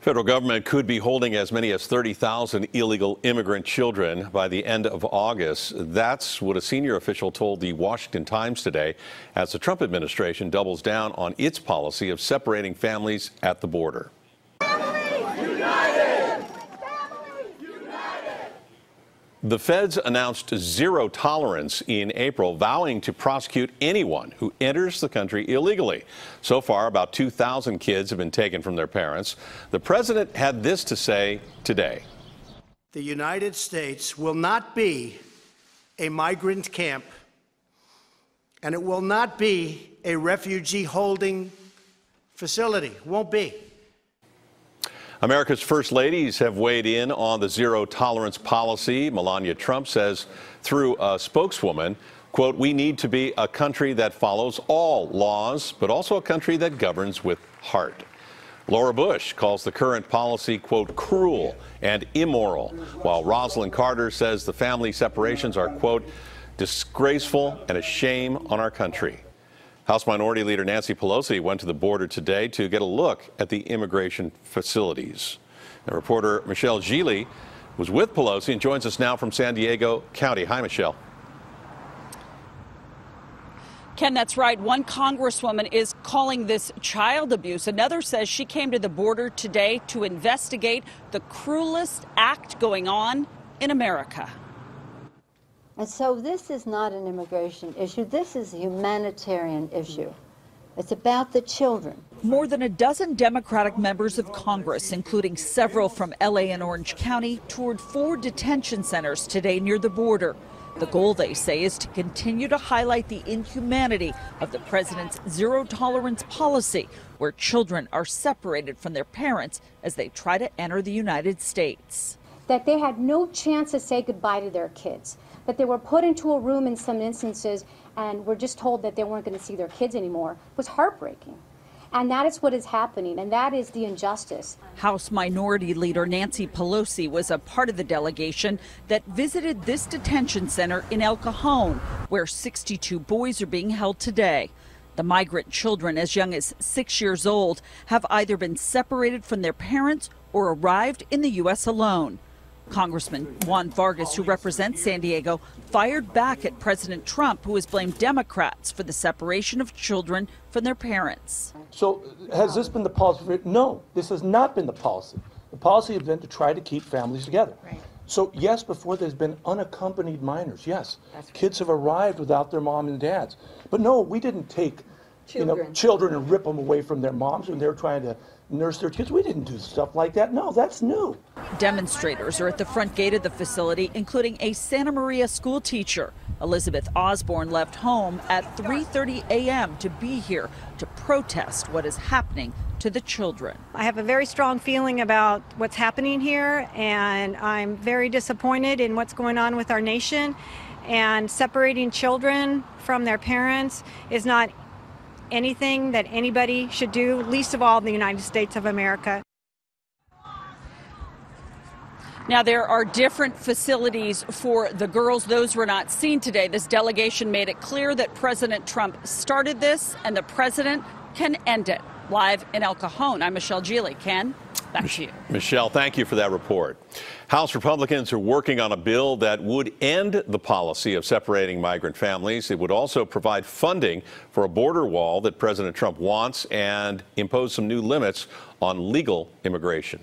Federal government could be holding as many as 30,000 illegal immigrant children by the end of August. That's what a senior official told the Washington Times today as the Trump administration doubles down on its policy of separating families at the border. The feds announced zero tolerance in April, vowing to prosecute anyone who enters the country illegally. So far, about 2,000 kids have been taken from their parents. The president had this to say today. The United States will not be a migrant camp, and it will not be a refugee holding facility. Won't be. America's first ladies have weighed in on the zero tolerance policy. Melania Trump says through a spokeswoman, quote, "We need to be a country that follows all laws, but also a country that governs with heart." Laura Bush calls the current policy, quote, "cruel and immoral," while Rosalind Carter says the family separations are, quote, "disgraceful and a shame on our country." House Minority Leader Nancy Pelosi went to the border today to get a look at the immigration facilities. And reporter Michelle Gili was with Pelosi and joins us now from San Diego County. Hi, Michelle. Ken, that's right. One congresswoman is calling this child abuse. Another says she came to the border today to investigate the cruelest act going on in America. And so this is not an immigration issue. This is a humanitarian issue. It's about the children. More than a dozen Democratic members of Congress, including several from LA and Orange County, toured 4 detention centers today near the border. The goal, they say, is to continue to highlight the inhumanity of the president's zero tolerance policy, where children are separated from their parents as they try to enter the United States. That they had no chance to say goodbye to their kids, that they were put into a room in some instances and were just told that they weren't going to see their kids anymore, was heartbreaking. And that is what is happening, and that is the injustice. House Minority Leader Nancy Pelosi was a part of the delegation that visited this detention center in El Cajon, where 62 boys are being held today. The migrant children, as young as 6 years old, have either been separated from their parents or arrived in the U.S. alone. Congressman Juan Vargas, who represents San Diego, fired back at President Trump, who has blamed Democrats for the separation of children from their parents. So has this been the policy? No, this has not been the policy. The policy has been to try to keep families together. Right. So yes, before there's been unaccompanied minors, yes. Kids have arrived without their mom and dads. But no, we didn't take children and rip them away from their moms when they were trying to nurse their kids. We didn't do stuff like that. No, that's new. Demonstrators are at the front gate of the facility, including a Santa Maria school teacher. Elizabeth Osborne left home at 3:30 a.m. to be here to protest what is happening to the children. I have a very strong feeling about what's happening here, and I'm very disappointed in what's going on with our nation. And separating children from their parents is not anything that anybody should do, least of all in the United States of America. Now, there are different facilities for the girls. Those were not seen today. This delegation made it clear that President Trump started this and the president can end it. Live in El Cajon, I'm Michelle Gili. Ken, back to you. Michelle, thank you for that report. House Republicans are working on a bill that would end the policy of separating migrant families. It would also provide funding for a border wall that President Trump wants and impose some new limits on legal immigration.